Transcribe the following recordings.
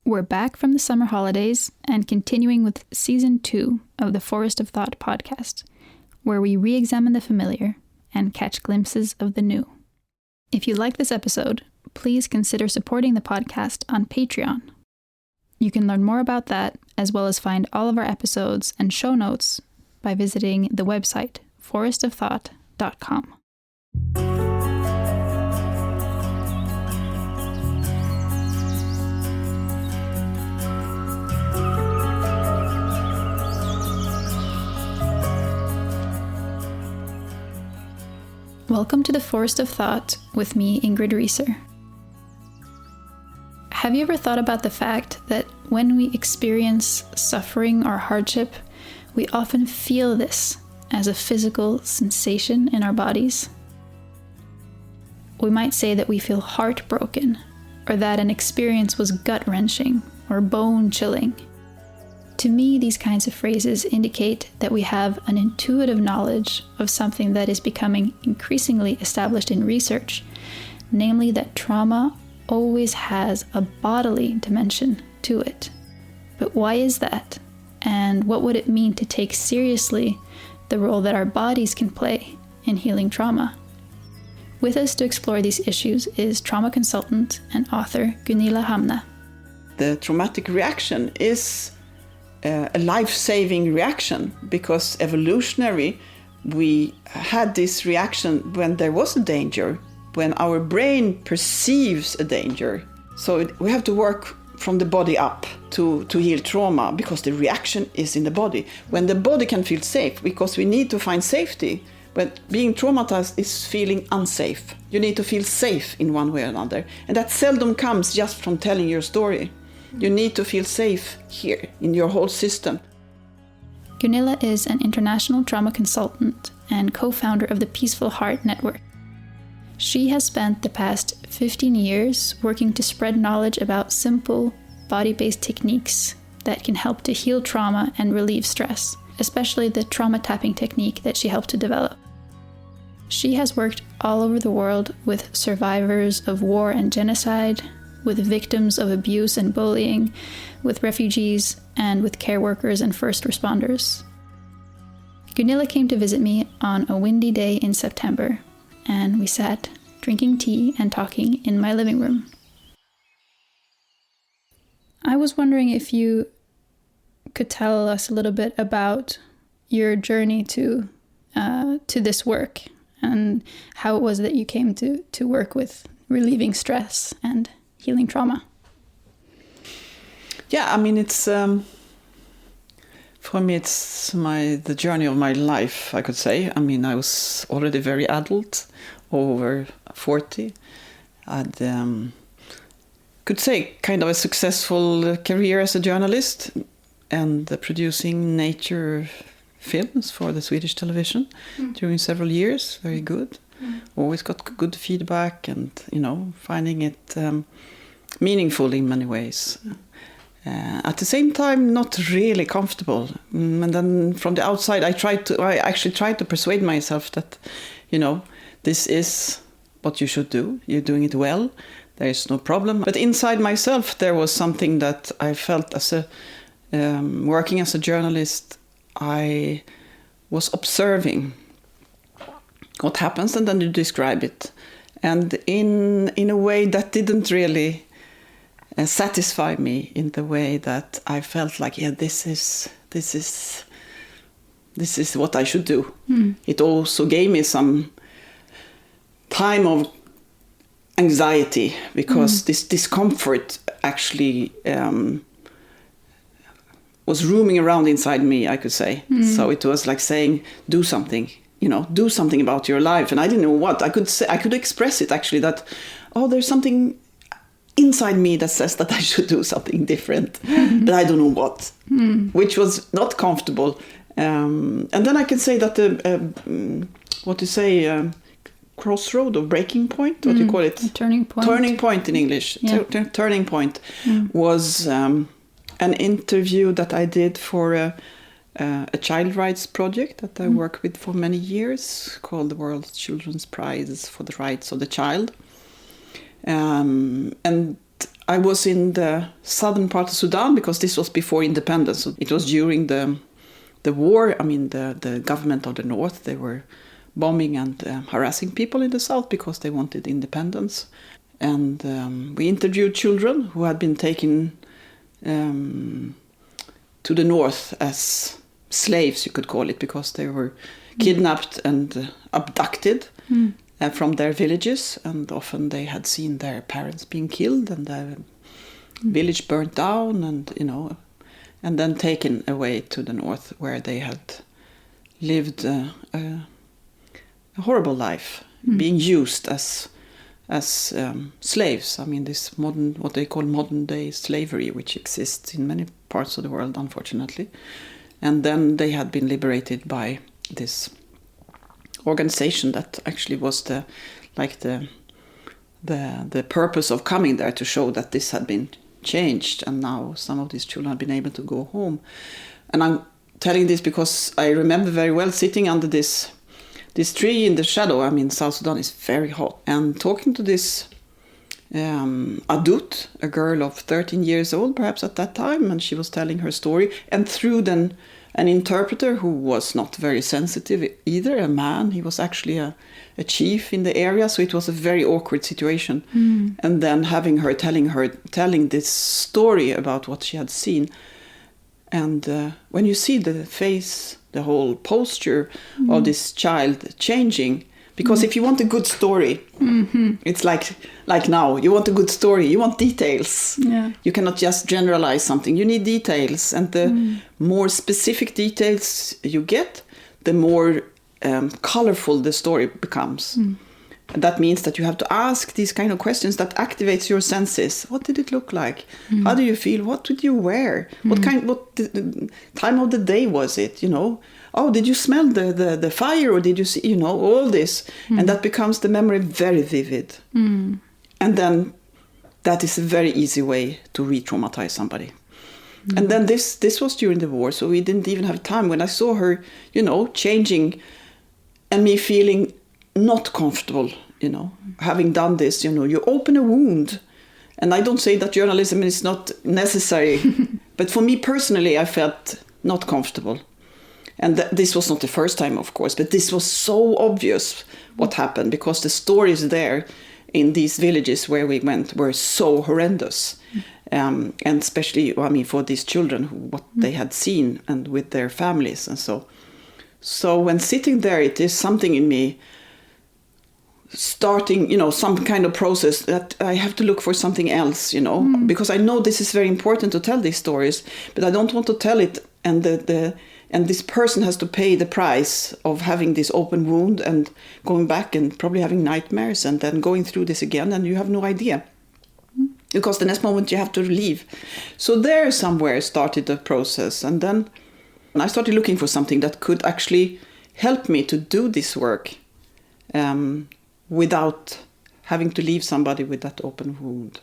We're back from the summer holidays and continuing with Season 2 of the Forest of Thought podcast, where we re-examine the familiar and catch glimpses of the new. If you like this episode, please consider supporting the podcast on Patreon. You can learn more about that, as well as find all of our episodes and show notes by visiting the website forestofthought.com. Welcome to the Forest of Thought with me, Ingrid Rieser. Have you ever thought about the fact that when we experience suffering or hardship, we often feel this as a physical sensation in our bodies? We might say that we feel heartbroken, or that an experience was gut-wrenching or bone-chilling. To me, these kinds of phrases indicate that we have an intuitive knowledge of something that is becoming increasingly established in research, namely that trauma always has a bodily dimension to it. But why is that? And what would it mean to take seriously the role that our bodies can play in healing trauma? With us to explore these issues is trauma consultant and author Gunilla Hamne. The traumatic reaction is a life-saving reaction, because evolutionary we had this reaction when there was a danger, when our brain perceives a danger. So we have to work from the body up to heal trauma, because the reaction is in the body. When the body can feel safe, because we need to find safety. But being traumatized is feeling unsafe. You need to feel safe in one way or another. And that seldom comes just from telling your story. You need to feel safe here in your whole system. Gunilla is an international trauma consultant and co-founder of the Peaceful Heart Network. She has spent the past 15 years working to spread knowledge about simple, body-based techniques that can help to heal trauma and relieve stress, especially the trauma tapping technique that she helped to develop. She has worked all over the world with survivors of war and genocide, with victims of abuse and bullying, with refugees, and with care workers and first responders. Gunilla came to visit me on a windy day in September, and we sat drinking tea and talking in my living room. I was wondering if you could tell us a little bit about your journey to this work, and how it was that you came to work with relieving stress and healing trauma. Yeah, I mean, it's for me, it's the journey of my life, I could say. I mean, I was already very adult, over 40. I'd could say kind of a successful career as a journalist and producing nature films for the Swedish television during several years. Very good. Always got good feedback, and finding it meaningful in many ways. At the same time, not really comfortable. And then from the outside, I actually tried to persuade myself that, this is what you should do. You're doing it well. There is no problem. But inside myself, there was something that I felt as working as a journalist. I was observing what happens, and then you describe it. And in a way that didn't really satisfy me, in the way that I felt like, this is what I should do. It also gave me some time of anxiety, because this discomfort actually was roaming around inside me, I could say. So it was like saying, do something. Do something about your life. And I didn't know what. I could express it actually, that, there's something inside me that says that I should do something different, but I don't know what, which was not comfortable. And then I can say that crossroad or breaking point, what do you call it? Turning point. Turning point in English. Yeah. Turning point was an interview that I did for a child rights project that I worked with for many years, called the World Children's Prize for the Rights of the Child. And I was in the southern part of Sudan because this was before independence. So it was during the war. I mean, the government of the north, they were bombing and harassing people in the south because they wanted independence. And we interviewed children who had been taken to the north as slaves, you could call it, because they were kidnapped and abducted from their villages, and often they had seen their parents being killed and their village burnt down, and and then taken away to the north, where they had lived a horrible life, being used as slaves. I mean, this what they call modern day slavery, which exists in many parts of the world, unfortunately. And then they had been liberated by this organization that actually was the purpose of coming there, to show that this had been changed, and now some of these children had been able to go home. And I'm telling this because I remember very well sitting under this tree in the shadow. I mean, South Sudan is very hot, and talking to this Adut, a girl of 13 years old perhaps at that time, and she was telling her story, and through then an interpreter who was not very sensitive either, a man. He was actually a chief in the area, so it was a very awkward situation. And then having her telling this story about what she had seen, and when you see the face, the whole posture of this child changing, because if you want a good story, it's like now, you want a good story, you want details. Yeah. You cannot just generalize something. You need details, and the more specific details you get, the more colorful the story becomes. And that means that you have to ask these kind of questions that activates your senses. What did it look like? How do you feel? What did you wear? What time of the day was it? Oh, did you smell the fire, or did you see, all this? And that becomes the memory very vivid. And then that is a very easy way to re-traumatize somebody. And then this was during the war, so we didn't even have time. When I saw her, changing, and me feeling not comfortable, having done this, you open a wound. And I don't say that journalism is not necessary, but for me personally, I felt not comfortable. And this was not the first time, of course, but this was so obvious what happened, because the stories there in these villages where we went were so horrendous. And especially, for these children, what they had seen and with their families. And so when sitting there, it is something in me starting, some kind of process that I have to look for something else, because I know this is very important to tell these stories, but I don't want to tell it, and and this person has to pay the price of having this open wound and going back and probably having nightmares and then going through this again, and you have no idea. Because the next moment you have to leave. So there somewhere started the process. And then I started looking for something that could actually help me to do this work without having to leave somebody with that open wound.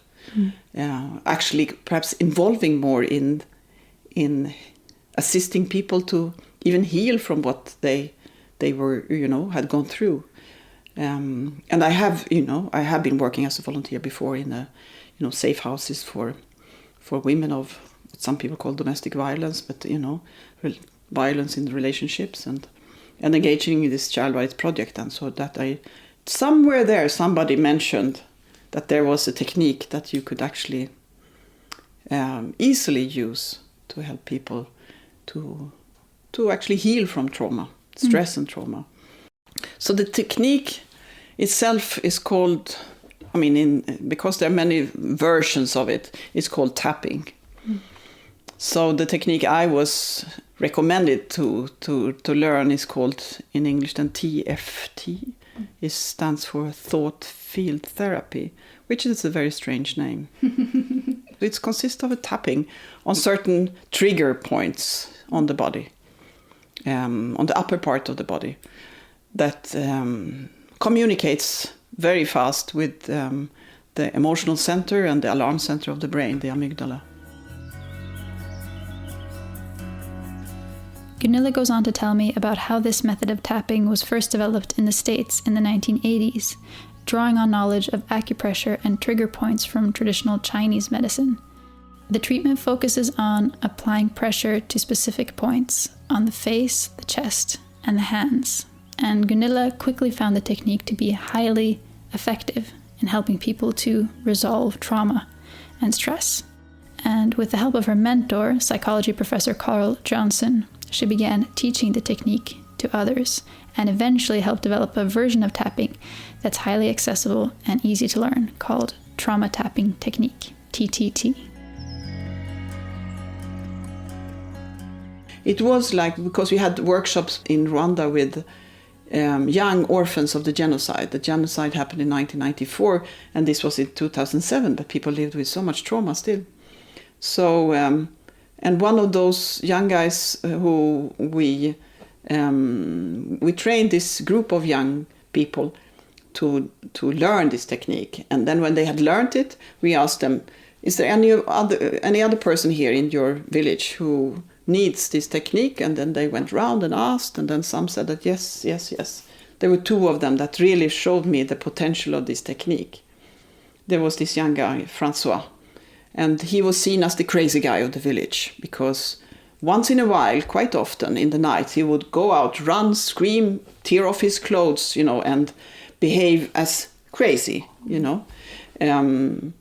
Actually, perhaps involving more in assisting people to even heal from what they were, had gone through. And I have been working as a volunteer before in safe houses for women of what some people call domestic violence, but violence in relationships, and engaging in this child rights project. And so that somewhere there somebody mentioned that there was a technique that you could actually easily use to help people to actually heal from trauma, stress and trauma. So the technique itself is called, because there are many versions of it, it's called tapping. So the technique I was recommended to learn is called, in English, then TFT. It stands for Thought Field Therapy, which is a very strange name. It consists of a tapping on certain trigger points on the body, on the upper part of the body, that communicates very fast with the emotional center and the alarm center of the brain, the amygdala. Gunilla goes on to tell me about how this method of tapping was first developed in the States in the 1980s, drawing on knowledge of acupressure and trigger points from traditional Chinese medicine. The treatment focuses on applying pressure to specific points on the face, the chest, and the hands. And Gunilla quickly found the technique to be highly effective in helping people to resolve trauma and stress. And with the help of her mentor, psychology professor Carl Johnson, she began teaching the technique to others and eventually helped develop a version of tapping that's highly accessible and easy to learn called Trauma Tapping Technique, TTT. It was like, because we had workshops in Rwanda with young orphans of the genocide. The genocide happened in 1994, and this was in 2007, but people lived with so much trauma still. So, and one of those young guys who we trained this group of young people to learn this technique. And then when they had learned it, we asked them, is there any other person here in your village who needs this technique? And then they went round and asked, and then some said that yes. There were two of them that really showed me the potential of this technique. There was this young guy, Francois, and he was seen as the crazy guy of the village, because once in a while, quite often in the night, he would go out, run, scream, tear off his clothes, and behave as crazy, and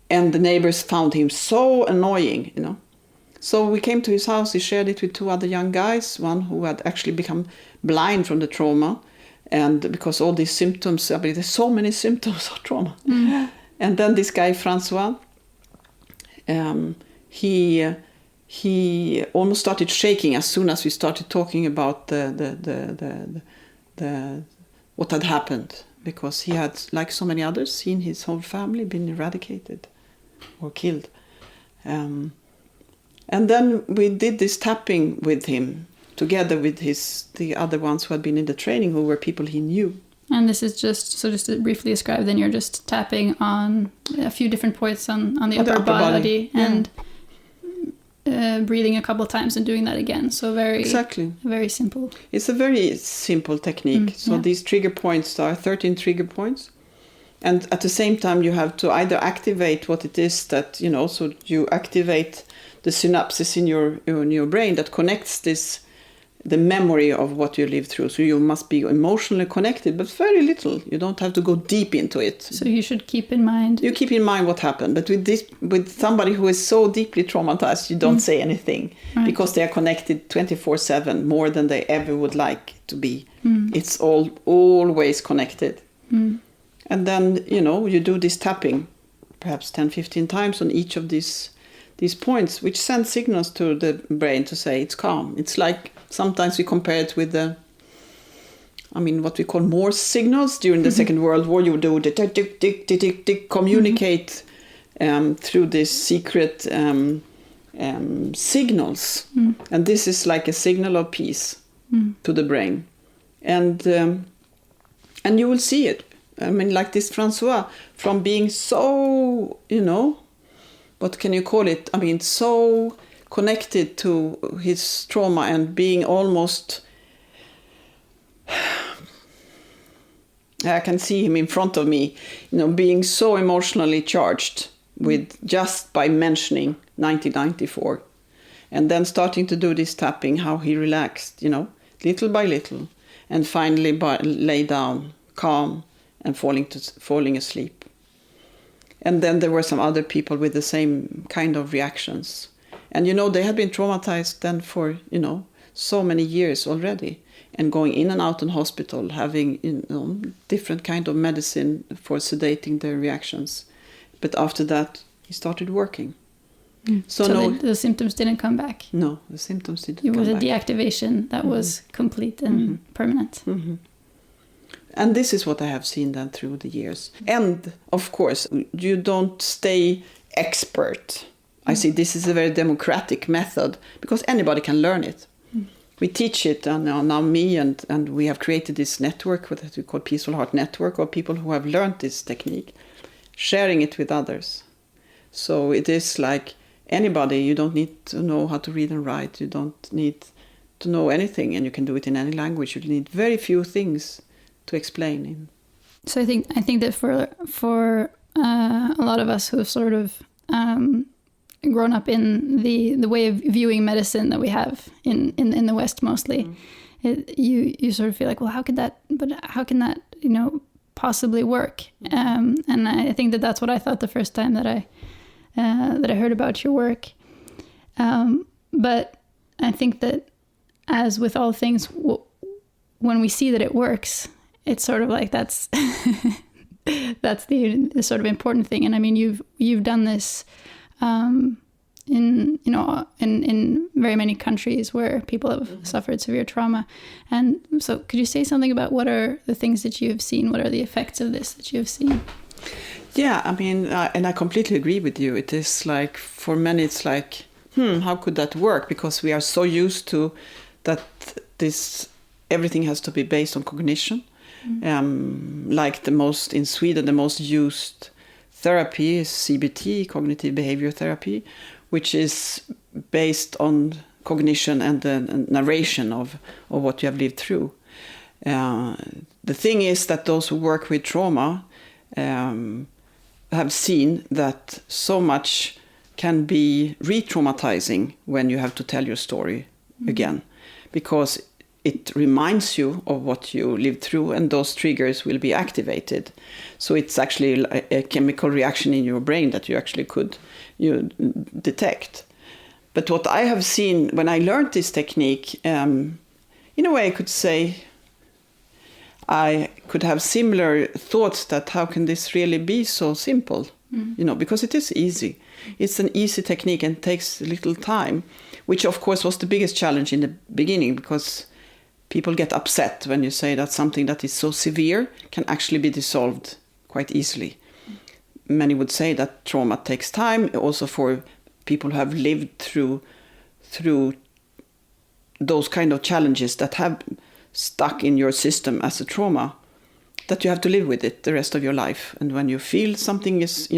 the neighbors found him so annoying, So we came to his house, he shared it with two other young guys, one who had actually become blind from the trauma, and because all these symptoms, there's so many symptoms of trauma. Mm. And then this guy, Francois, he almost started shaking as soon as we started talking about the what had happened, because he had, like so many others, seen his whole family been eradicated or killed. And then we did this tapping with him, together with the other ones who had been in the training, who were people he knew. And this is just to briefly describe, then you're just tapping on a few different points on the upper body. And breathing a couple of times and doing that again. So very simple. It's a very simple technique. These trigger points are 13 trigger points. And at the same time, you have to either activate what it is that, so you activate the synapses in your brain that connects the memory of what you lived through. So you must be emotionally connected, but very little. You don't have to go deep into it. So you should keep in mind. You keep in mind what happened. But with somebody who is so deeply traumatized, you don't say anything, because they are connected 24/7 more than they ever would like to be. It's always connected. And then, you do this tapping, perhaps 10, 15 times on each of these points, which send signals to the brain to say it's calm. It's like, sometimes we compare it with what we call Morse signals during the Second World War. You do the tick, tick, tick, tick, tick, tick, communicate through these secret signals. And this is like a signal of peace to the brain. And you will see it. Like this Francois, from being so, what can you call it? So connected to his trauma and being almost, I can see him in front of me, being so emotionally charged with just by mentioning 1994. And then starting to do this tapping, how he relaxed, little by little, and finally lay down, calm, and falling asleep. And then there were some other people with the same kind of reactions. And, they had been traumatized then for, so many years already, and going in and out in hospital, having, different kind of medicine for sedating their reactions. But after that, he started working. So the symptoms didn't come back? No, the symptoms didn't come back. It was a deactivation that was complete and permanent. And this is what I have seen then through the years. And, of course, you don't stay expert. I see this is a very democratic method, because anybody can learn it. We teach it, and now me and we have created this network, what we call Peaceful Heart Network, of people who have learned this technique, sharing it with others. So it is like anybody. You don't need to know how to read and write. You don't need to know anything, and you can do it in any language. You need very few things to explain in. So I think that for a lot of us who have sort of grown up in the way of viewing medicine that we have in the West mostly, you sort of feel like, well, how can that possibly work? And I think that's what I thought the first time that I heard about your work. But I think that, as with all things, when we see that it works, it's sort of like that's the sort of important thing. And I mean, you've done this in very many countries where people have suffered severe trauma. And so, could you say something about what are the things that you have seen? What are the effects of this that you have seen? Yeah, I mean, and I completely agree with you. It is like, for many, it's like, how could that work? Because we are so used to that everything has to be based on cognition. Like in Sweden, the most used therapy is CBT, cognitive behavior therapy, which is based on cognition and the narration of what you have lived through. The thing is that those who work with trauma have seen that so much can be re-traumatizing when you have to tell your story again, because it reminds you of what you lived through, and those triggers will be activated. So it's actually a chemical reaction in your brain that you actually could detect. But what I have seen when I learned this technique, in a way I could say I could have similar thoughts that how can this really be so simple? Because it is easy. It's an easy technique and takes little time, which of course was the biggest challenge in the beginning, because people get upset when you say that something that is so severe can actually be dissolved quite easily. Many would say that trauma takes time, also for people who have lived through those kind of challenges that have stuck in your system as a trauma, that you have to live with it the rest of your life. And when you feel something is,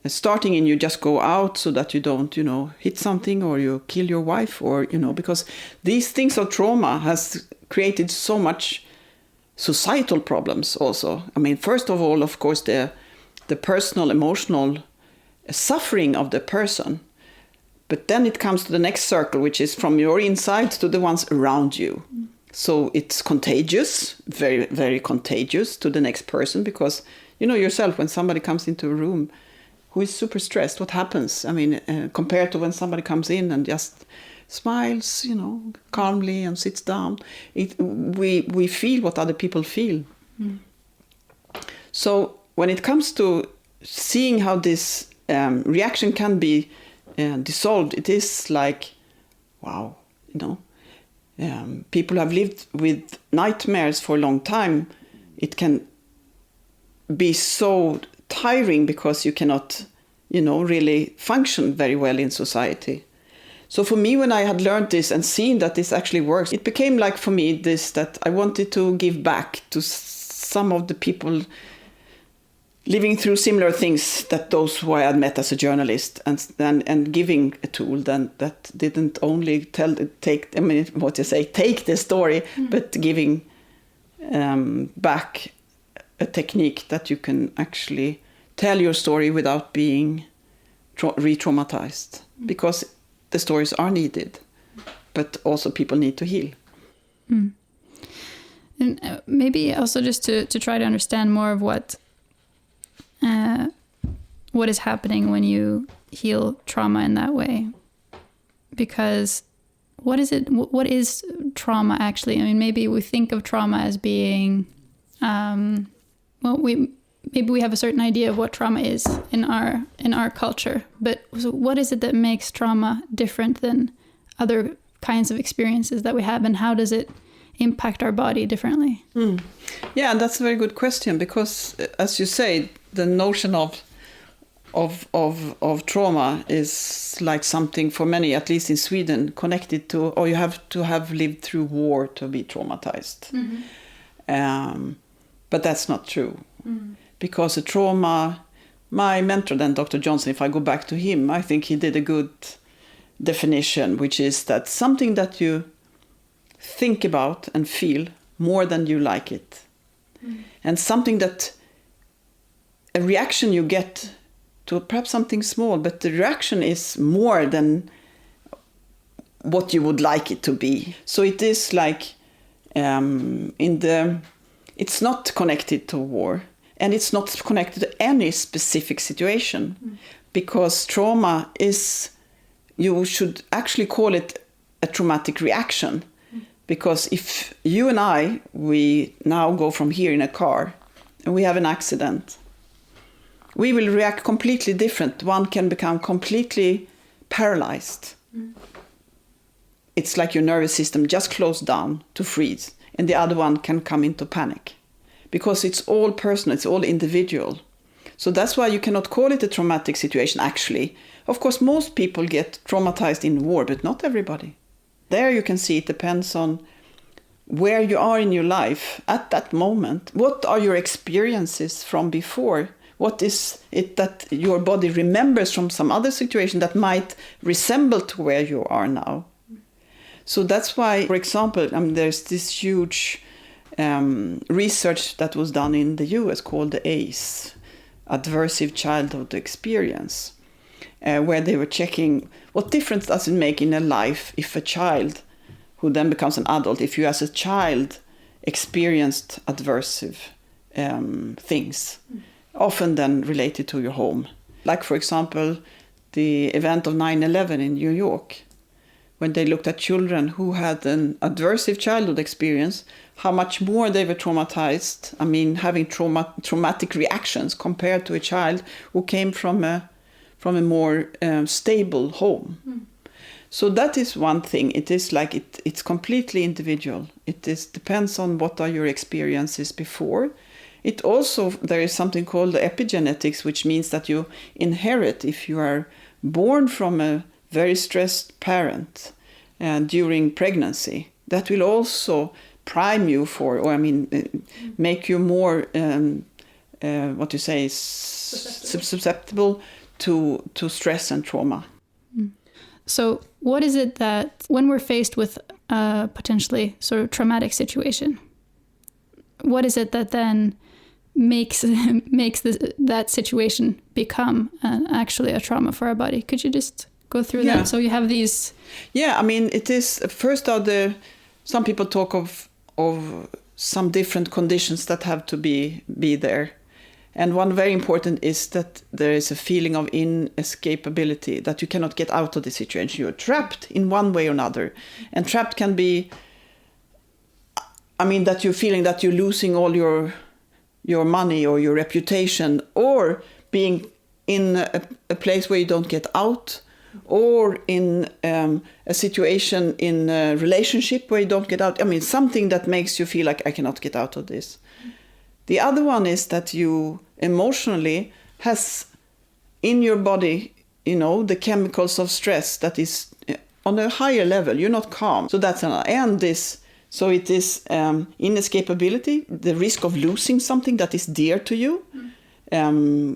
starting, and you just go out so that you don't, hit something or you kill your wife, or, because these things of trauma has created so much societal problems also. I mean, first of all, of course, the personal, emotional suffering of the person. But then it comes to the next circle, which is from your inside to the ones around you. So it's contagious, very, very contagious to the next person, because yourself, when somebody comes into a room who is super stressed, what happens? I mean, compared to when somebody comes in and just smiles, calmly and sits down, we feel what other people feel. So when it comes to seeing how this reaction can be dissolved, it is like, wow, people have lived with nightmares for a long time. It can be so tiring because you cannot, really function very well in society. So for me, when I had learned this and seen that this actually works, it became like for me this, that I wanted to give back to some of the people living through similar things that those who I had met as a journalist, and giving a tool that didn't only take the story, but giving back a technique that you can actually tell your story without being re-traumatized, because the stories are needed, but also people need to heal. And maybe also just to try to understand more of what is happening when you heal trauma in that way. Because what is trauma actually? I mean, maybe we think of trauma as being, maybe we have a certain idea of what trauma is in our culture, but so what is it that makes trauma different than other kinds of experiences that we have, and how does it impact our body differently? Yeah, that's a very good question, because as you say, the notion of trauma is like something for many, at least in Sweden, connected to, you have to have lived through war to be traumatized. But that's not true. Because a trauma, my mentor then, Dr. Johnson, if I go back to him, I think he did a good definition, which is that something that you think about and feel more than you like it. And something that, a reaction you get to perhaps something small, but the reaction is more than what you would like it to be. So it is like, it's not connected to war, and it's not connected to any specific situation, because trauma is, you should actually call it a traumatic reaction. Because if you and I, we now go from here in a car and we have an accident, we will react completely different. One can become completely paralyzed. It's like your nervous system just closed down to freeze, and the other one can come into panic. Because it's all personal, it's all individual. So that's why you cannot call it a traumatic situation, actually. Of course, most people get traumatized in war, but not everybody. There you can see it depends on where you are in your life at that moment. What are your experiences from before? What is it that your body remembers from some other situation that might resemble to where you are now? So that's why, for example, there's this huge research that was done in the US called the ACE, Adversive Childhood Experience, where they were checking what difference does it make in a life if a child who then becomes an adult, if you as a child experienced adversive things, often then related to your home. Like, for example, the event of 9/11 in New York, when they looked at children who had an adversive childhood experience, how much more they were traumatized, having traumatic reactions compared to a child who came from a more stable home. So that is one thing. It is like it's completely individual. It depends on what are your experiences before. It also, there is something called epigenetics, which means that you inherit, if you are born from a very stressed parent during pregnancy, that will also prime you for, or make you more, susceptible to stress and trauma. So what is it that, when we're faced with a potentially sort of traumatic situation, what is it that then makes that situation become actually a trauma for our body? Could you just go through that? So you have these... Yeah, it is, first some people talk of some different conditions that have to be there. And one very important is that there is a feeling of inescapability, that you cannot get out of the situation. You're trapped in one way or another. And trapped can be, that you're feeling that you're losing all your money or your reputation, or being in a place where you don't get out, or in a situation in a relationship where you don't get out. Something that makes you feel like, I cannot get out of this. The other one is that you emotionally has in your body, the chemicals of stress that is on a higher level. You're not calm. So that's another. And this, so it is inescapability, the risk of losing something that is dear to you,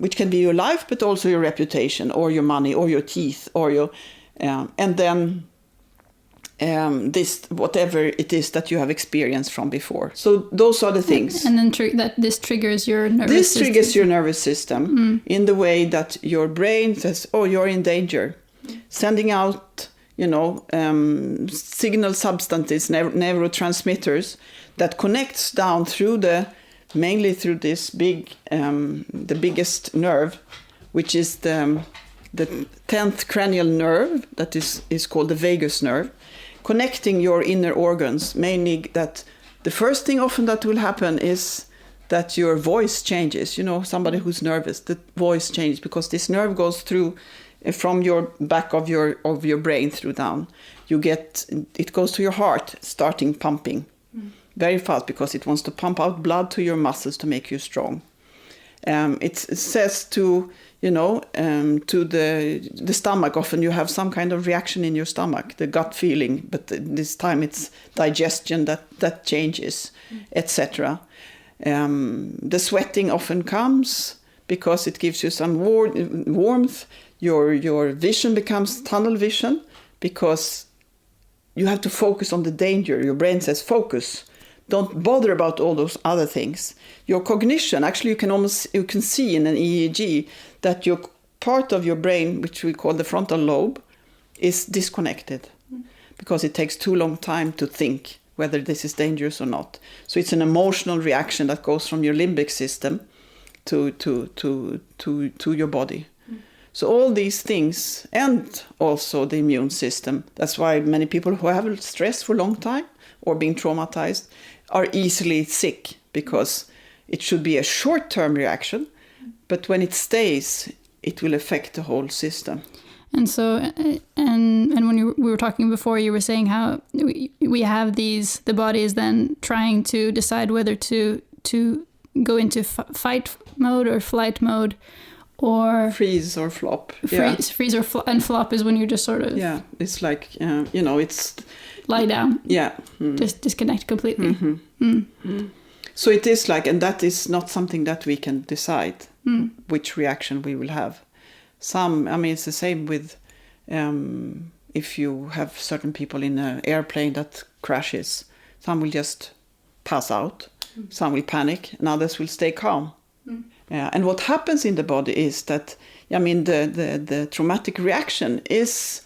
which can be your life, but also your reputation or your money or your teeth or your, and then this, whatever it is that you have experienced from before. So those are the things. And then this triggers your nervous system. This triggers your nervous system in the way that your brain says, oh, you're in danger. Sending out, signal substances, neurotransmitters that connects down mainly through this the biggest nerve, which is the 10th cranial nerve, that is called the vagus nerve, connecting your inner organs. Mainly that the first thing often that will happen is that your voice changes. Somebody who's nervous, the voice changes because this nerve goes through from your back of your brain through down. It goes to your heart, starting pumping very fast because it wants to pump out blood to your muscles to make you strong. It says to the stomach, often you have some kind of reaction in your stomach, the gut feeling, but this time it's digestion that changes, etc. The sweating often comes because it gives you some warmth. Your vision becomes tunnel vision because you have to focus on the danger. Your brain says focus, don't bother about all those other things. Your cognition, actually you can see in an EEG that your part of your brain, which we call the frontal lobe, is disconnected because it takes too long time to think whether this is dangerous or not. So it's an emotional reaction that goes from your limbic system to your body. So all these things, and also the immune system, that's why many people who have stress for a long time or being traumatized are easily sick, because it should be a short-term reaction, but when it stays, it will affect the whole system. And so, and when we were talking before, you were saying how we have the body is then trying to decide whether to go into fight mode or flight mode, or freeze or flop. Freeze or and flop is when you're just sort of... Yeah, it's like, it's... Lie down. Yeah. Just disconnect completely. Mm-hmm. So it is like, and that is not something that we can decide which reaction we will have. It's the same with if you have certain people in an airplane that crashes. Some will just pass out, some will panic, and others will stay calm. And what happens in the body is that, the traumatic reaction is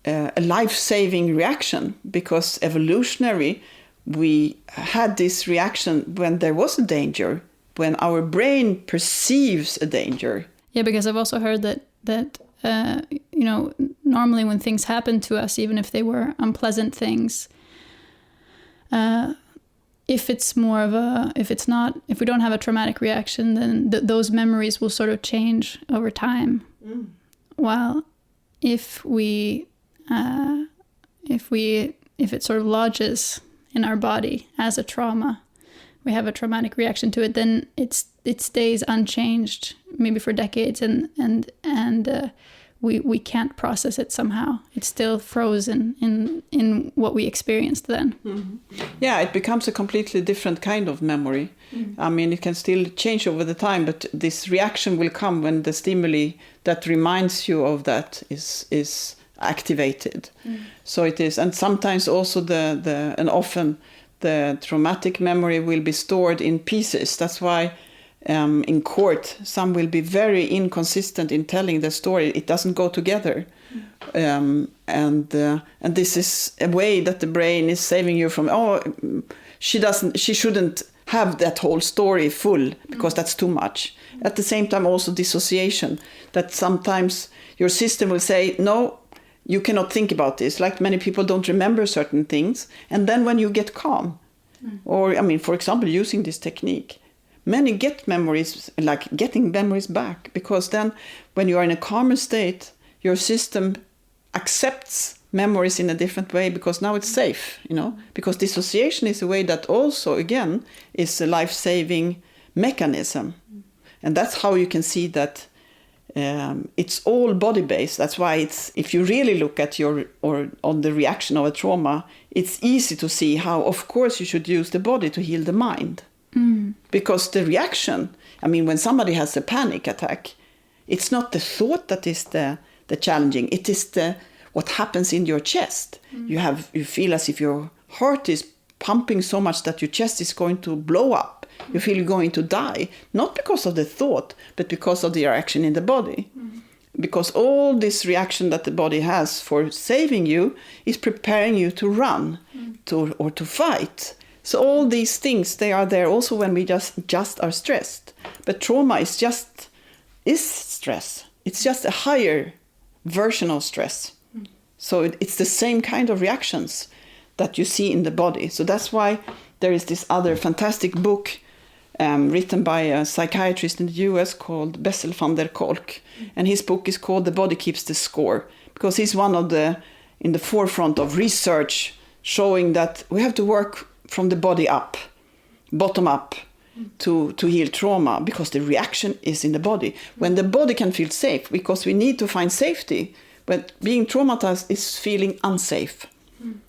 a life-saving reaction, because evolutionary, we had this reaction when there was a danger, when our brain perceives a danger. Yeah, because I've also heard that normally when things happen to us, even if they were unpleasant things, if we don't have a traumatic reaction, then those memories will sort of change over time. While if it sort of lodges in our body as a trauma, we have a traumatic reaction to it, then it stays unchanged, maybe for decades, and we can't process it somehow. It's still frozen in what we experienced then. Yeah, it becomes a completely different kind of memory. It can still change over the time, but this reaction will come when the stimuli that reminds you of that is activated. So it is, and sometimes also and often the traumatic memory will be stored in pieces. That's why in court, some will be very inconsistent in telling the story. It doesn't go together. And this is a way that the brain is saving you from, she shouldn't have that whole story full, because that's too much. At the same time, also dissociation, that sometimes your system will say, no, you cannot think about this. Like many people don't remember certain things. And then when you get calm, or, for example, using this technique, many get memories, like getting memories back, because then when you are in a calmer state, your system accepts memories in a different way, because now it's safe, because dissociation is a way that also, again, is a life-saving mechanism. And that's how you can see that it's all body-based. That's why if you really look at on the reaction of a trauma, it's easy to see how, of course, you should use the body to heal the mind. Because the reaction, when somebody has a panic attack, it's not the thought that is the challenging. It is what happens in your chest. You feel as if your heart is pumping so much that your chest is going to blow up. You feel you're going to die, not because of the thought, but because of the reaction in the body. Because all this reaction that the body has for saving you is preparing you to run or to fight. So all these things, they are there also when we just are stressed. But trauma is stress. It's just a higher version of stress. So it's the same kind of reactions that you see in the body. So that's why there is this other fantastic book written by a psychiatrist in the US called Bessel van der Kolk. And his book is called The Body Keeps the Score, because he's one of in the forefront of research showing that we have to work from the body up, bottom up, to heal trauma, because the reaction is in the body. When the body can feel safe, because we need to find safety. But being traumatized is feeling unsafe.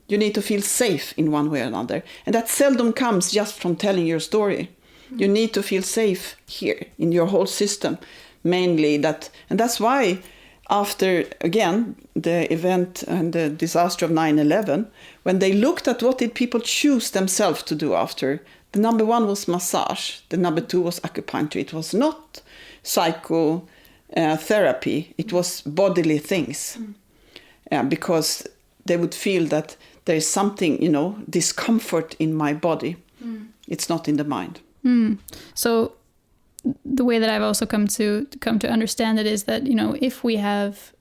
You need to feel safe in one way or another. And that seldom comes just from telling your story. You need to feel safe here in your whole system, mainly that. And that's why after, again, the event and the disaster of 9/11, when they looked at what did people choose themselves to do after, the number one was massage, the number two was acupuncture. It was not psychotherapy, it was bodily things. Because they would feel that there is something, discomfort in my body. It's not in the mind. So the way that I've also come to understand it is that, if we have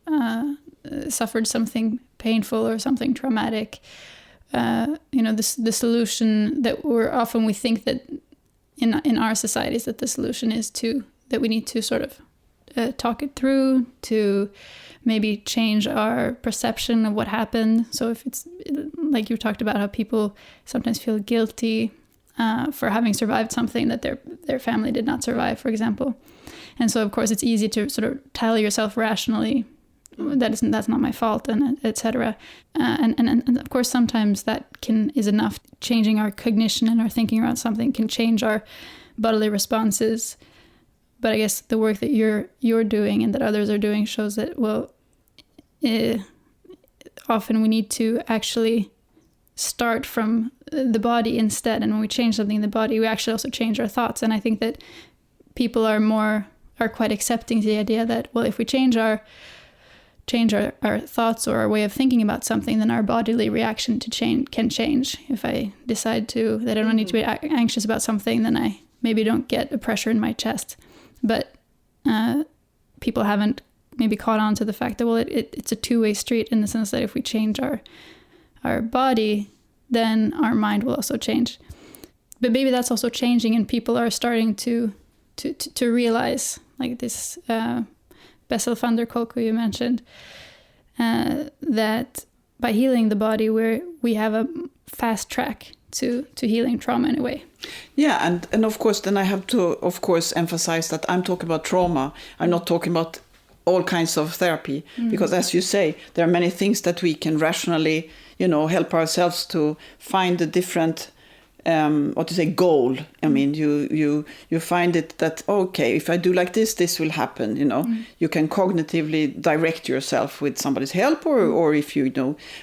suffered something painful or something traumatic, the solution that we think that in our societies that the solution is that we need to sort of talk it through, to maybe change our perception of what happened. So if it's like you talked about, how people sometimes feel guilty for having survived something that their family did not survive, for example. And so, of course, it's easy to sort of tell yourself rationally, that's not my fault, and etc. And of course, sometimes that is enough. Changing our cognition and our thinking around something can change our bodily responses. But I guess the work that you're doing and that others are doing shows that, often we need to actually start from the body instead. And when we change something in the body, we actually also change our thoughts. And I think that people are quite accepting to the idea that, if we change our thoughts or our way of thinking about something, then our bodily reaction can change. If I decide that I don't need to be anxious about something, then I maybe don't get a pressure in my chest. But people haven't maybe caught on to the fact that, it's a two-way street, in the sense that if we change our body, then our mind will also change. But maybe that's also changing, and people are starting to realize, like this Bessel van der Kolk, who you mentioned, that by healing the body, we have a fast track to healing trauma in a way. Yeah, and of course, then I have to, of course, emphasize that I'm talking about trauma. I'm not talking about all kinds of therapy, because, as you say, there are many things that we can rationally, help ourselves to find a different, goal. I mean, you find it that, okay, if I do like this will happen, You can cognitively direct yourself with somebody's help, or if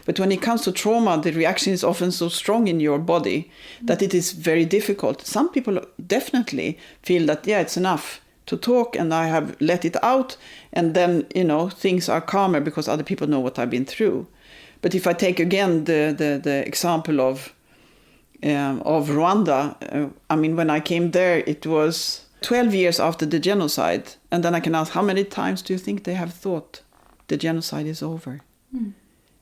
But when it comes to trauma, the reaction is often so strong in your body that it is very difficult. Some people definitely feel that, it's enough to talk, and I have let it out, and then, things are calmer because other people know what I've been through. But if I take again the example of Rwanda, when I came there, it was 12 years after the genocide, and then I can ask, how many times do you think they have thought the genocide is over?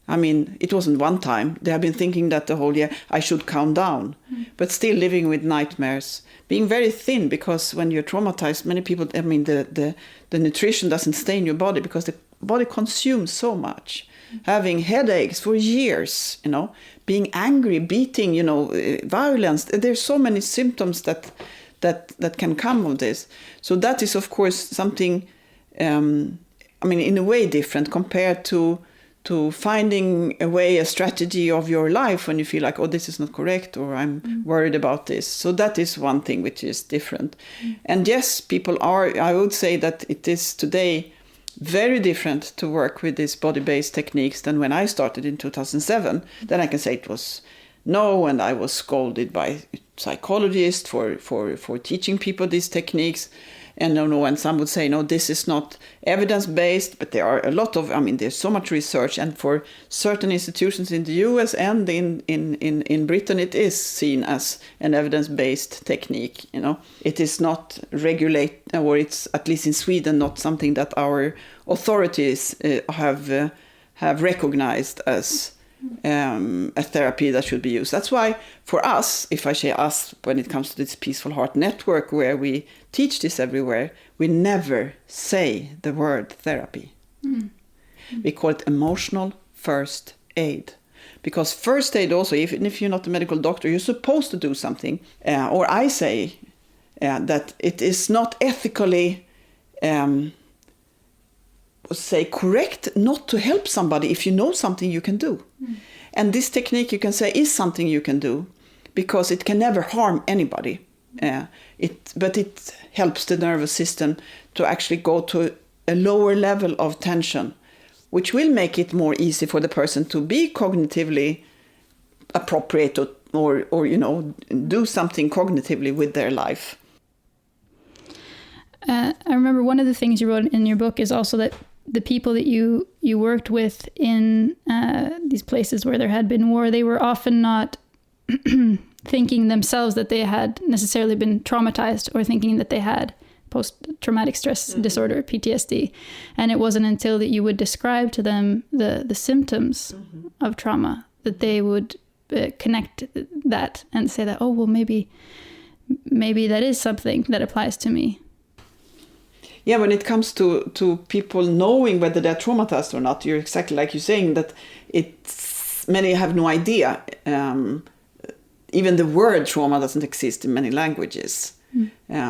It wasn't one time. They have been thinking that the whole year, I should calm down, but still living with nightmares, being very thin, because when you're traumatized, many people, the nutrition doesn't stay in your body because the body consumes so much. Having headaches for years, being angry, beating, violence. There's so many symptoms that can come of this. So that is, of course, something, in a way different compared to finding a strategy of your life when you feel like, this is not correct, or I'm worried about this. So that is one thing which is different. And yes, people I would say that it is today very different to work with these body-based techniques than when I started in 2007. Then I can say it was no, and I was scolded by psychologists for teaching people these techniques. And no, and some would say, no, this is not evidence-based, but there are a lot of, there's so much research, and for certain institutions in the US and in Britain, it is seen as an evidence-based technique, It is not regulate, or it's, at least in Sweden, not something that our authorities have recognized as a therapy that should be used. That's why for us, if I say us, when it comes to this Peaceful Heart Network, where we teach this everywhere, we never say the word therapy. We call it emotional first aid. Because first aid also, even if you're not a medical doctor, you're supposed to do something. Or I say that it is not ethically correct not to help somebody if you know something you can do. And this technique, you can say, is something you can do because it can never harm anybody. But it helps the nervous system to actually go to a lower level of tension, which will make it more easy for the person to be cognitively appropriate or do something cognitively with their life. I remember one of the things you wrote in your book is also that the people that you worked with in these places where there had been war, they were often not thinking themselves that they had necessarily been traumatized or thinking that they had post-traumatic stress disorder, PTSD. And it wasn't until that you would describe to them the symptoms of trauma that they would connect that and say that, oh, well, maybe that is something that applies to me. Yeah, when it comes to people knowing whether they're traumatized or not, you're exactly like you're saying that many have no idea. Even the word trauma doesn't exist in many languages.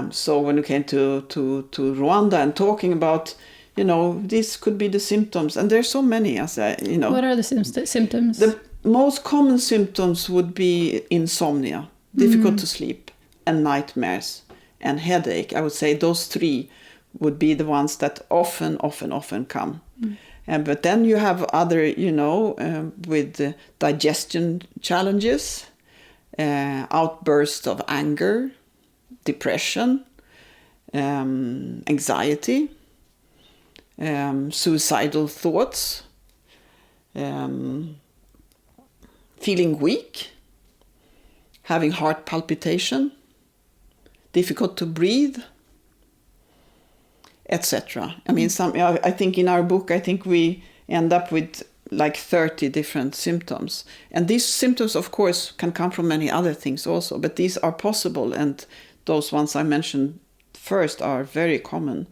So when we came to Rwanda and talking about, this could be the symptoms, and there's so many, as What are the symptoms? The most common symptoms would be insomnia, difficult to sleep, and nightmares, and headache. I would say those three would be the ones that often come. But then you have other, with digestion challenges, outbursts of anger, depression, anxiety, suicidal thoughts, feeling weak, having heart palpitation, difficult to breathe, etc. I mean, I think in our book, we end up with like 30 different symptoms. And these symptoms, of course, can come from many other things also, but these are possible. And those ones I mentioned first are very common.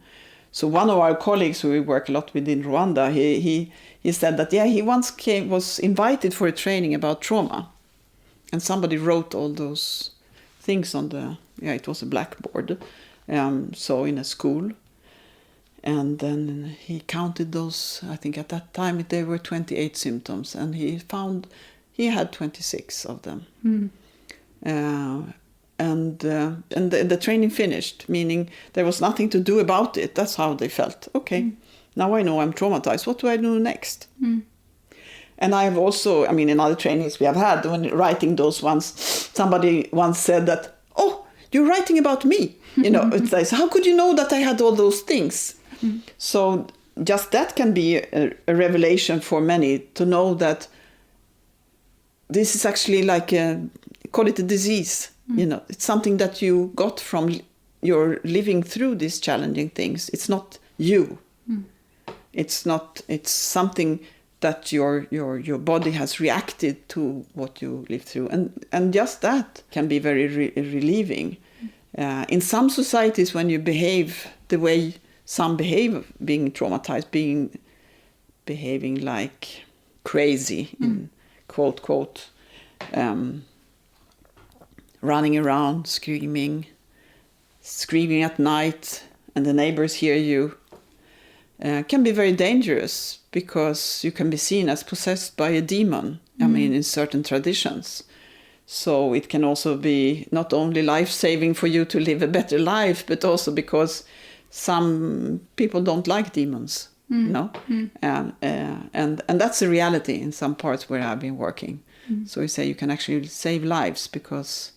So one of our colleagues who we work a lot with in Rwanda, he said that, he once was invited for a training about trauma. And somebody wrote all those things on it was a blackboard, so in a school. And then he counted those, I think at that time there were 28 symptoms, and he found he had 26 of them. And the training finished, meaning there was nothing to do about it. That's how they felt. Okay, now I know I'm traumatized. What do I do next? And I have also, in other trainings we have had, when writing those ones, somebody once said that, oh, you're writing about me. It's like, how could you know that I had all those things? So just that can be a revelation for many, to know that this is actually like call it a disease. It's something that you got from your living through these challenging things. It's not you. It's something that your body has reacted to what you lived through. And just that can be very relieving. In some societies, when you behave the way some behave, being traumatized, behaving like crazy, in quote, running around, screaming at night, and the neighbors hear you, can be very dangerous, because you can be seen as possessed by a demon, in certain traditions. So it can also be not only life-saving for you to live a better life, but also because some people don't like demons, and that's a reality in some parts where I've been working. So we say you can actually save lives, because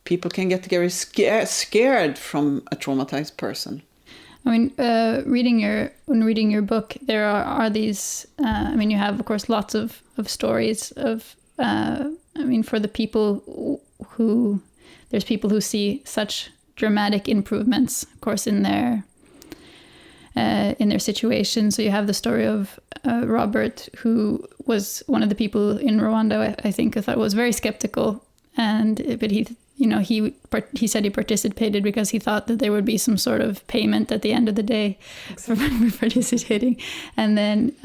people can get very scared from a traumatized person. Reading your book, there are these. You have, of course, lots of stories of. For the people there's people who see such dramatic improvements, of course, in their situation. So you have the story of Robert, who was one of the people in Rwanda, I think, I thought was very skeptical, but he said he participated because he thought that there would be some sort of payment at the end of the day for participating, and then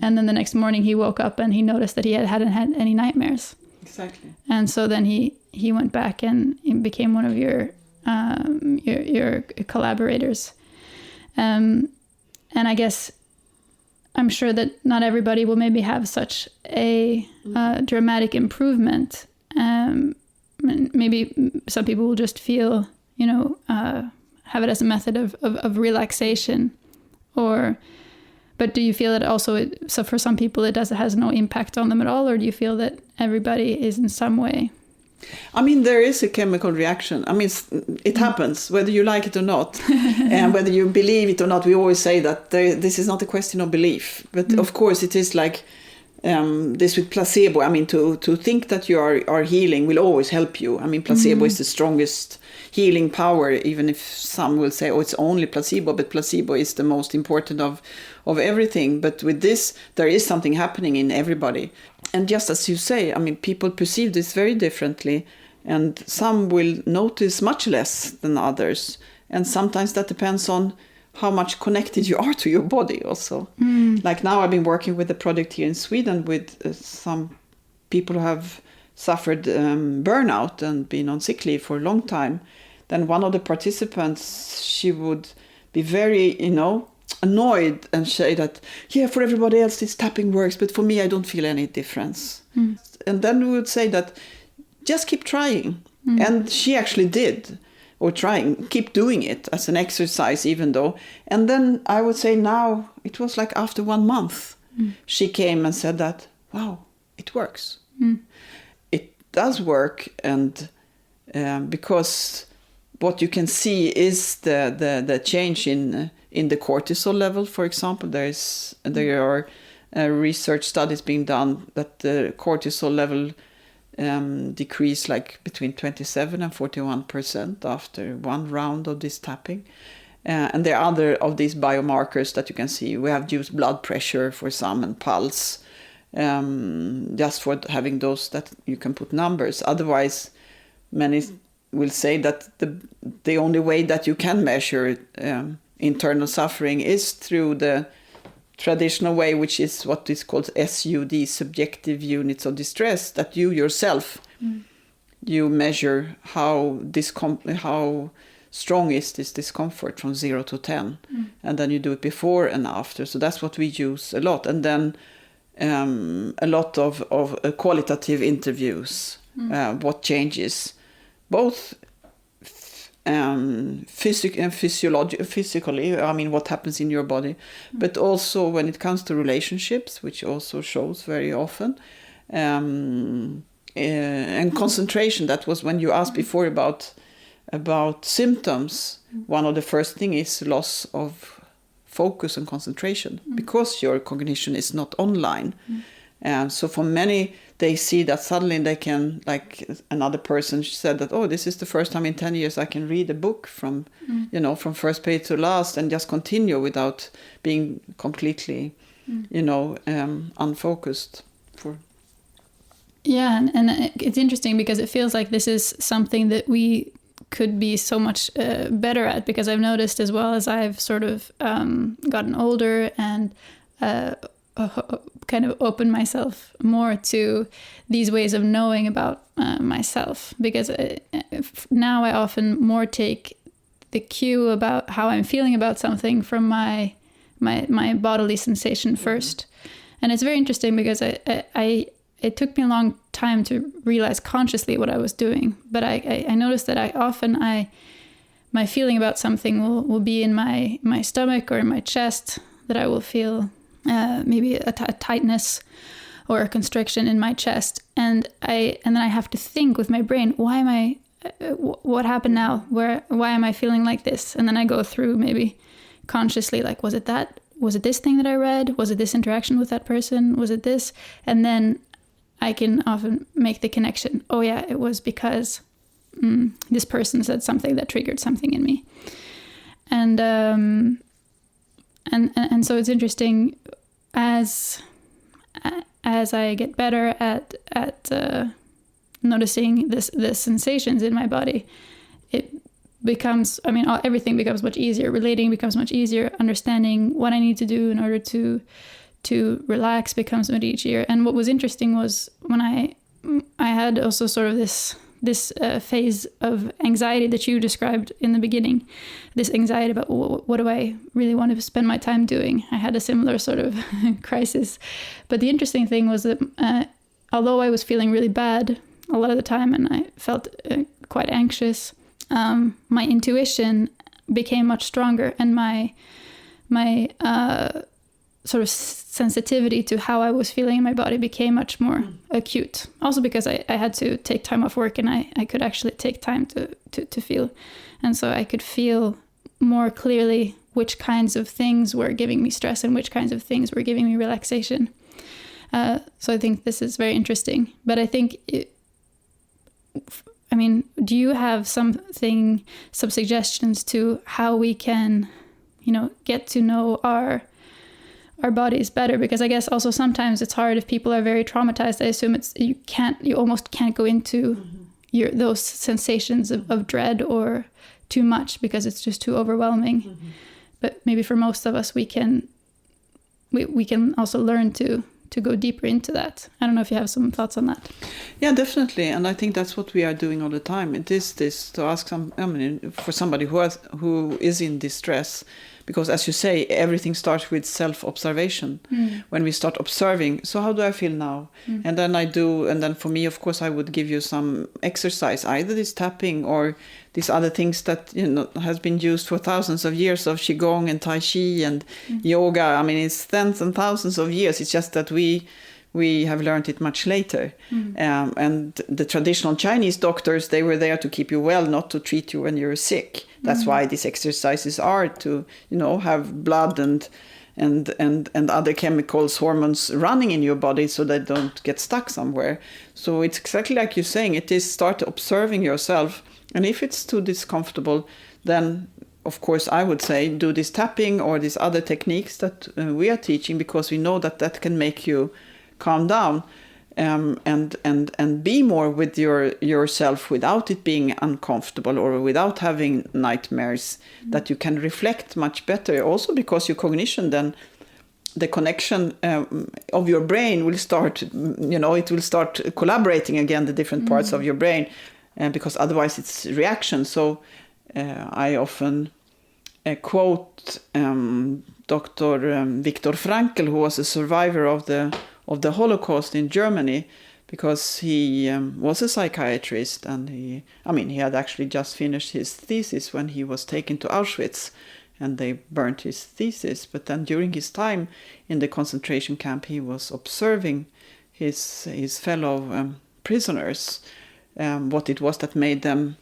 the next morning he woke up and he noticed that he hadn't had any nightmares. Exactly. And so then he went back and he became one of your collaborators. And I guess I'm sure that not everybody will maybe have such a dramatic improvement. Maybe some people will just feel, have it as a method of relaxation, But do you feel that also, so for some people it has no impact on them at all, or do you feel that everybody is in some way? I mean, there is a chemical reaction. I mean, it happens, whether you like it or not, and whether you believe it or not. We always say that this is not a question of belief. But of course, it is like this with placebo. I mean, to think that you are healing will always help you. I mean, placebo is the strongest healing power, even if some will say, oh, it's only placebo. But placebo is the most important of everything. But with this, there is something happening in everybody. And just as you say, I mean, people perceive this very differently, and some will notice much less than others. And sometimes that depends on how much connected you are to your body also. Like now I've been working with a project here in Sweden with some people who have suffered burnout and been on sick leave for a long time. Then one of the participants, she would be very, annoyed and say that, yeah, for everybody else this tapping works, but for me I don't feel any difference. And then we would say that just keep trying. And she actually did, or keep doing it as an exercise even though. And then I would say now, it was like after 1 month, she came and said that, wow, it works. It does work, and because what you can see is the change in the cortisol level, for example. There are research studies being done that the cortisol level decrease like between 27 and 41% after one round of this tapping. And there are other of these biomarkers that you can see. We have used blood pressure for some and pulse, just for having those that you can put numbers. Otherwise, many will say that the only way that you can measure internal suffering is through the traditional way, which is what is called SUD, subjective units of distress, that you yourself, you measure how strong is this discomfort from 0 to 10. And then you do it before and after. So that's what we use a lot. And then a lot of qualitative interviews, what changes, both physically, I mean, what happens in your body, but also when it comes to relationships, which also shows very often, and concentration. That was when you asked before about symptoms. One of the first thing is loss of focus and concentration, because your cognition is not online. And so for many, they see that suddenly they can, like another person said that, oh, this is the first time in 10 years I can read a book from, from first page to last and just continue without being completely, unfocused. Yeah, and it's interesting because it feels like this is something that we could be so much better at, because I've noticed as well as I've sort of gotten older and kind of open myself more to these ways of knowing about myself, because now I often more take the cue about how I'm feeling about something from my bodily sensation first. And it's very interesting because it took me a long time to realize consciously what I was doing, but I noticed that my feeling about something will be in my stomach or in my chest, that I will feel maybe a tightness or a constriction in my chest, and then I have to think with my brain, what happened now? Why am I feeling like this? And then I go through maybe consciously, like, was it this thing that I read? Was it this interaction with that person? Was it this? And then I can often make the connection. Oh yeah, it was because this person said something that triggered something in me, and so it's interesting as I get better at noticing the sensations in my body. It becomes, everything becomes much easier. Relating becomes much easier. Understanding what I need to do in order to relax becomes much easier. And what was interesting was when I had also sort of this phase of anxiety that you described in the beginning, this anxiety about what do I really want to spend my time doing. I had a similar sort of crisis. But the interesting thing was that although I was feeling really bad a lot of the time and I felt quite anxious, my intuition became much stronger, and my my sort of sensitivity to how I was feeling in my body became much more acute. Also because I had to take time off work, and I could actually take time to feel. And so I could feel more clearly which kinds of things were giving me stress and which kinds of things were giving me relaxation. So I think this is very interesting. But I think, do you have some suggestions to how we can, get to know our bodies better? Because I guess also sometimes it's hard if people are very traumatized. I assume you almost can't go into those sensations of dread or too much because it's just too overwhelming. But maybe for most of us, we can also learn to go deeper into that. I don't know if you have some thoughts on that. Yeah, definitely. And I think that's what we are doing all the time. It is this to ask for somebody who is in distress, because as you say, everything starts with self-observation. When we start observing, so how do I feel now? And then for me, of course, I would give you some exercise, either this tapping or these other things that has been used for thousands of years of Qigong and Tai Chi and yoga. It's tens and thousands of years. It's just that we have learned it much later. And the traditional Chinese doctors, they were there to keep you well, not to treat you when you're sick. That's why these exercises are to, have blood and other chemicals, hormones running in your body so they don't get stuck somewhere. So it's exactly like you're saying, it is start observing yourself. And if it's too discomfortable, then of course I would say do this tapping or these other techniques that we are teaching, because we know that can make you calm down and be more with yourself without it being uncomfortable or without having nightmares, that you can reflect much better. Also because your cognition, then the connection of your brain will start, it will start collaborating again, the different parts of your brain, because otherwise it's reaction. So I often quote Dr. Viktor Frankl, who was a survivor of the Holocaust in Germany, because he was a psychiatrist, and he had actually just finished his thesis when he was taken to Auschwitz, and they burnt his thesis. But then during his time in the concentration camp, he was observing his fellow prisoners, what it was that made them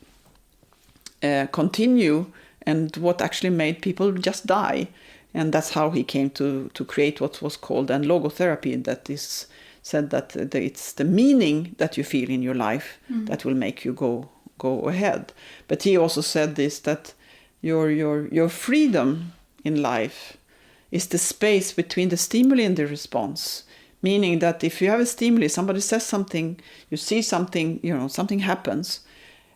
continue, and what actually made people just die. And that's how he came to create what was called logotherapy, that is said that it's the meaning that you feel in your life that will make you go ahead. But he also said this, that your freedom in life is the space between the stimuli and the response. Meaning that if you have a stimuli, somebody says something, you see something, something happens,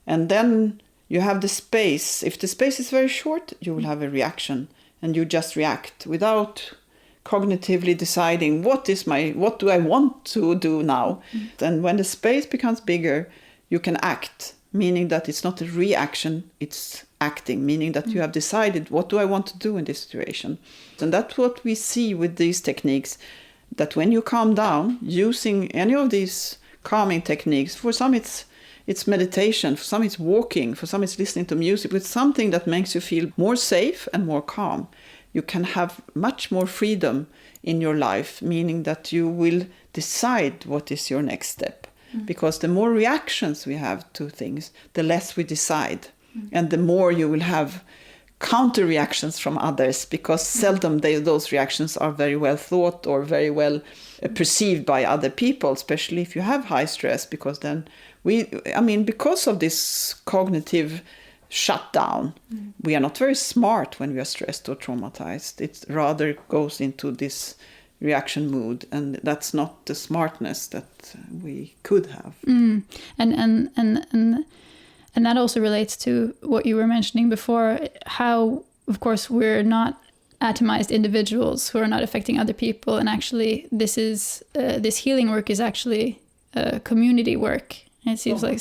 and then you have the space. If the space is very short, you will have a reaction. And you just react without cognitively deciding what do I want to do now. And when the space becomes bigger, you can act, meaning that it's not a reaction, it's acting, meaning that you have decided, what do I want to do in this situation? And that's what we see with these techniques, that when you calm down using any of these calming techniques, for some it's meditation, for some it's walking, for some it's listening to music, with something that makes you feel more safe and more calm. You can have much more freedom in your life, meaning that you will decide what is your next step. Because the more reactions we have to things, the less we decide. And the more you will have counter reactions from others, because seldom those reactions are very well thought or very well perceived by other people, especially if you have high stress, because then because of this cognitive shutdown, we are not very smart when we are stressed or traumatized. It rather goes into this reaction mood, and that's not the smartness that we could have. And that also relates to what you were mentioning before, how, of course, we're not atomized individuals who are not affecting other people, and actually this healing work is actually community work. It seems like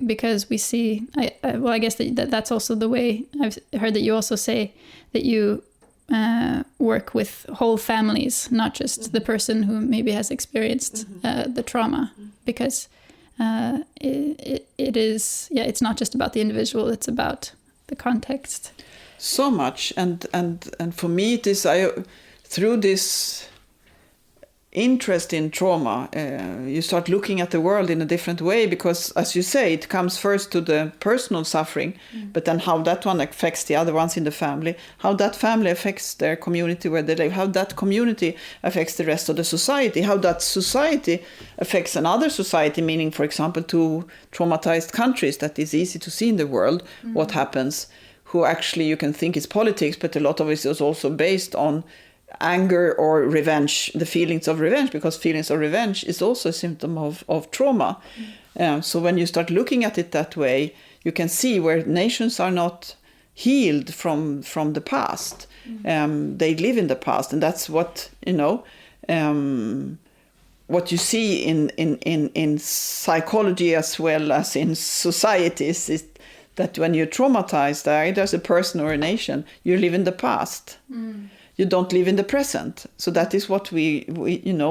because we see, I guess that's also the way I've heard that you also say that you work with whole families, not just the person who maybe has experienced the trauma, because it is, it's not just about the individual, it's about the context. So much, and for me it is through this interest in trauma, you start looking at the world in a different way, because as you say, it comes first to the personal suffering, but then how that one affects the other ones in the family, how that family affects their community where they live, how that community affects the rest of the society, how that society affects another society, meaning, for example, two traumatized countries that is easy to see in the world, what happens, who actually you can think is politics, but a lot of it is also based on anger or revenge, the feelings of revenge, because feelings of revenge is also a symptom of trauma. So when you start looking at it that way, you can see where nations are not healed from the past. They live in the past, and that's what, what you see in psychology as well as in societies is that when you're traumatized, either as a person or a nation, you live in the past. You don't live in the present. So that is what we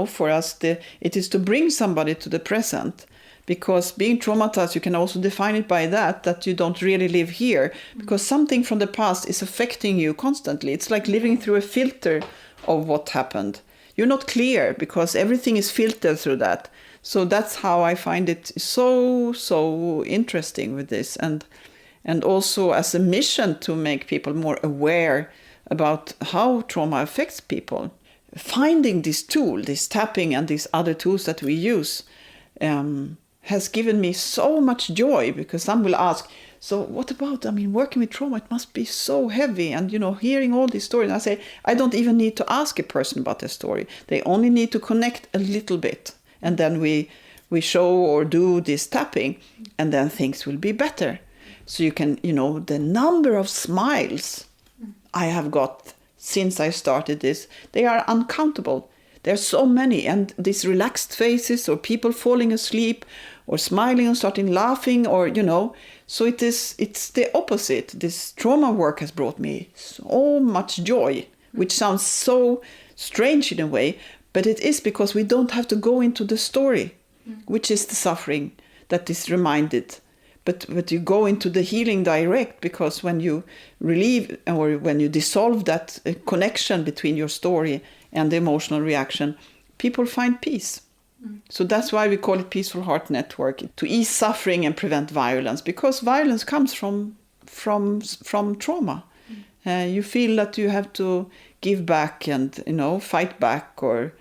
for us, it is to bring somebody to the present. Because being traumatized, you can also define it by that you don't really live here. Because something from the past is affecting you constantly. It's like living through a filter of what happened. You're not clear because everything is filtered through that. So that's how I find it so interesting with this. And also as a mission to make people more aware about how trauma affects people. Finding this tool, this tapping and these other tools that we use has given me so much joy, because some will ask, so what about, working with trauma, it must be so heavy, and hearing all these stories. And I say, I don't even need to ask a person about their story. They only need to connect a little bit. And then we show or do this tapping, and then things will be better. So you can, the number of smiles I have got since I started this, they are uncountable. There are so many, and these relaxed faces, or people falling asleep, or smiling and starting laughing, or so it's the opposite. This trauma work has brought me so much joy, which sounds so strange in a way, but it is because we don't have to go into the story, which is the suffering that is reminded. But you go into the healing direct, because when you relieve or when you dissolve that connection between your story and the emotional reaction, people find peace. So that's why we call it Peaceful Heart Network, to ease suffering and prevent violence, because violence comes from trauma. You feel that you have to give back and fight back or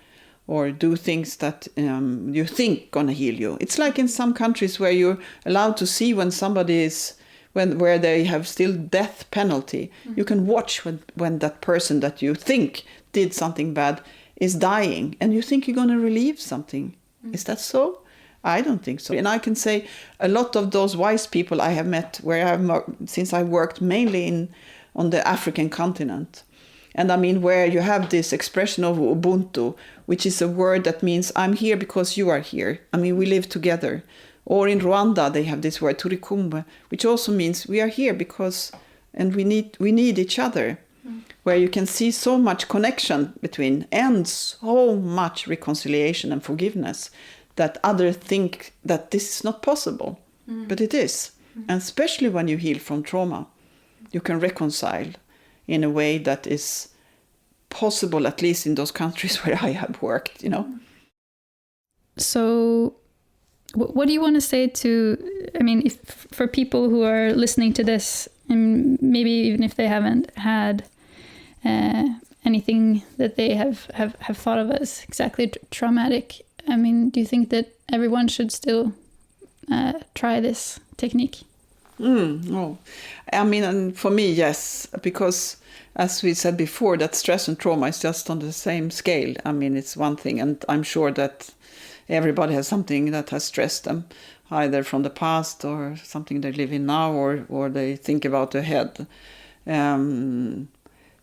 do things that you think gonna heal you. It's like in some countries where you're allowed to see when somebody is, where they have still death penalty. You can watch when that person that you think did something bad is dying, and you think you're gonna relieve something. Is that so? I don't think so. And I can say a lot of those wise people I have met, since I worked mainly on the African continent. And where you have this expression of Ubuntu, which is a word that means I'm here because you are here. We live together. Or in Rwanda, they have this word turikumwe, which also means we are here because, and we need each other. Where you can see so much connection between, and so much reconciliation and forgiveness, that others think that this is not possible. But it is. And especially when you heal from trauma, you can reconcile in a way that is possible, at least in those countries where I have worked, So what do you want to say to, if for people who are listening to this, and maybe even if they haven't had anything that they have thought of as exactly traumatic, do you think that everyone should still try this technique? No. And for me, yes, because as we said before, that stress and trauma is just on the same scale. It's one thing, and I'm sure that everybody has something that has stressed them, either from the past or something they live in now, or they think about ahead.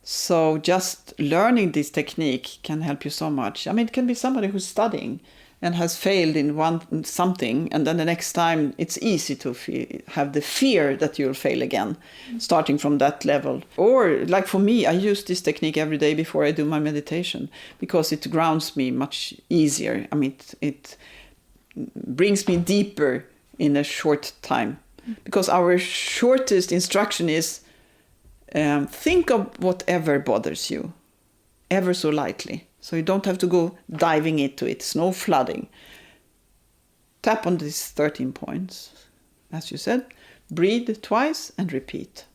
So just learning this technique can help you so much. It can be somebody who's studying and has failed in something, and then the next time it's easy to have the fear that you'll fail again, starting from that level. Or like for me, I use this technique every day before I do my meditation, because it grounds me much easier. It brings me deeper in a short time, because our shortest instruction is think of whatever bothers you, ever so lightly. So you don't have to go diving into it. It's no flooding. Tap on these 13 points, as you said. Breathe twice and repeat.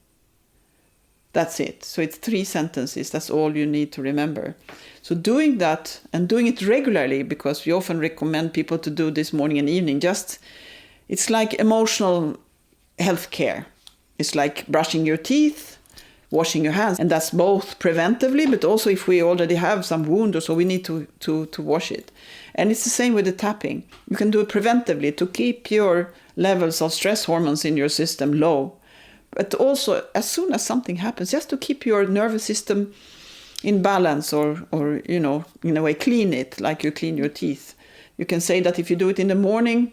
That's it. So it's 3 sentences. That's all you need to remember. So doing that and doing it regularly, because we often recommend people to do this morning and evening, it's like emotional health care. It's like brushing your teeth, washing your hands. And that's both preventively, but also if we already have some wound or so, we need to wash it. And it's the same with the tapping. You can do it preventively to keep your levels of stress hormones in your system low. But also, as soon as something happens, just to keep your nervous system in balance or in a way, clean it like you clean your teeth. You can say that if you do it in the morning,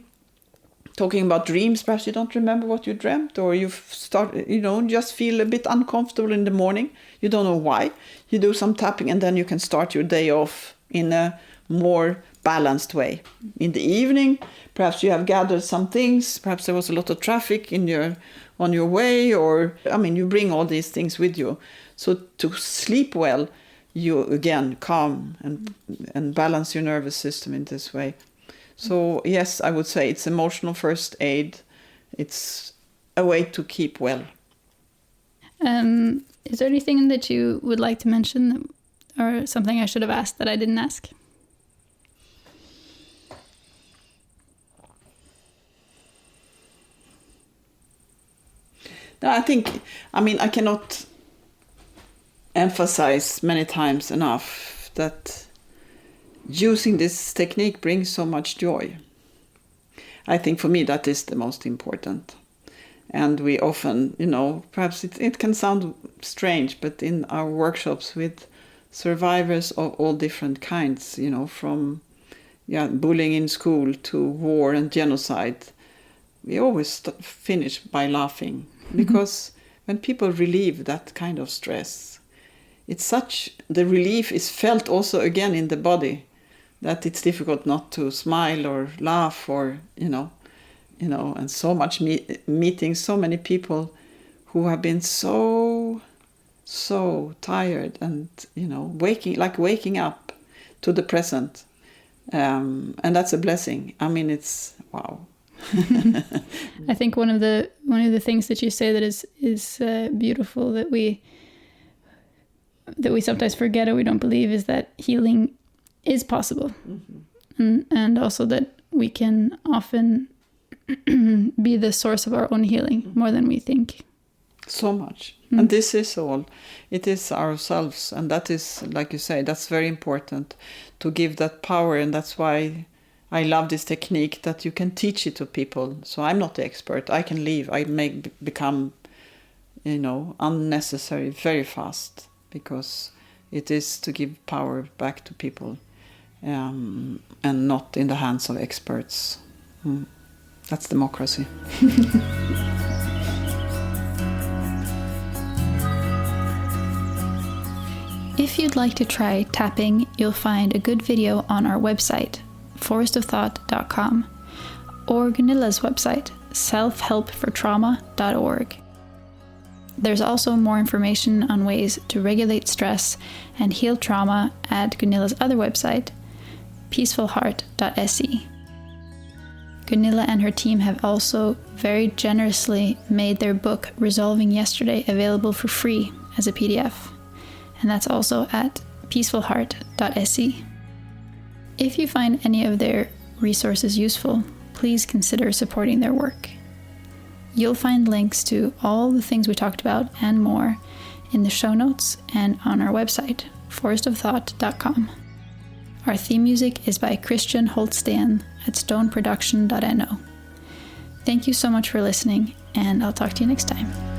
talking about dreams, perhaps you don't remember what you dreamt, or you just feel a bit uncomfortable in the morning. You don't know why. You do some tapping and then you can start your day off in a more balanced way. In the evening, perhaps you have gathered some things. Perhaps there was a lot of traffic on your way, you bring all these things with you. So to sleep well, you again calm and balance your nervous system in this way. So yes, I would say it's emotional first aid. It's a way to keep well. Is there anything that you would like to mention, or something I should have asked that I didn't ask? No, I cannot emphasize many times enough that using this technique brings so much joy. I think for me that is the most important. And we often, perhaps it can sound strange, but in our workshops with survivors of all different kinds, from bullying in school to war and genocide, we always finish by laughing. Because when people relieve that kind of stress, the relief is felt also again in the body, that it's difficult not to smile or laugh or, and so much meeting so many people who have been so tired and, waking up to the present. And that's a blessing. It's wow. I think one of the things that you say that is beautiful that we sometimes forget or we don't believe is that healing is possible. Mm-hmm. And also that we can often be the source of our own healing more than we think. So much. Mm. And this is all. It is ourselves. And that is, like you say, that's very important to give that power. And that's why I love this technique, that you can teach it to people. So I'm not the expert. I can leave. I may become, unnecessary very fast, because it is to give power back to people, and not in the hands of experts. That's democracy. If you'd like to try tapping, you'll find a good video on our website, forestofthought.com, or Gunilla's website, selfhelpfortrauma.org. There's also more information on ways to regulate stress and heal trauma at Gunilla's other website, peacefulheart.se. Gunilla and her team have also very generously made their book Resolving Yesterday available for free as a PDF, and that's also at peacefulheart.se. If you find any of their resources useful, please consider supporting their work. You'll find links to all the things we talked about and more in the show notes and on our website, forestofthought.com. Our theme music is by Christian Holtzsten at stoneproduction.no. Thank you so much for listening, and I'll talk to you next time.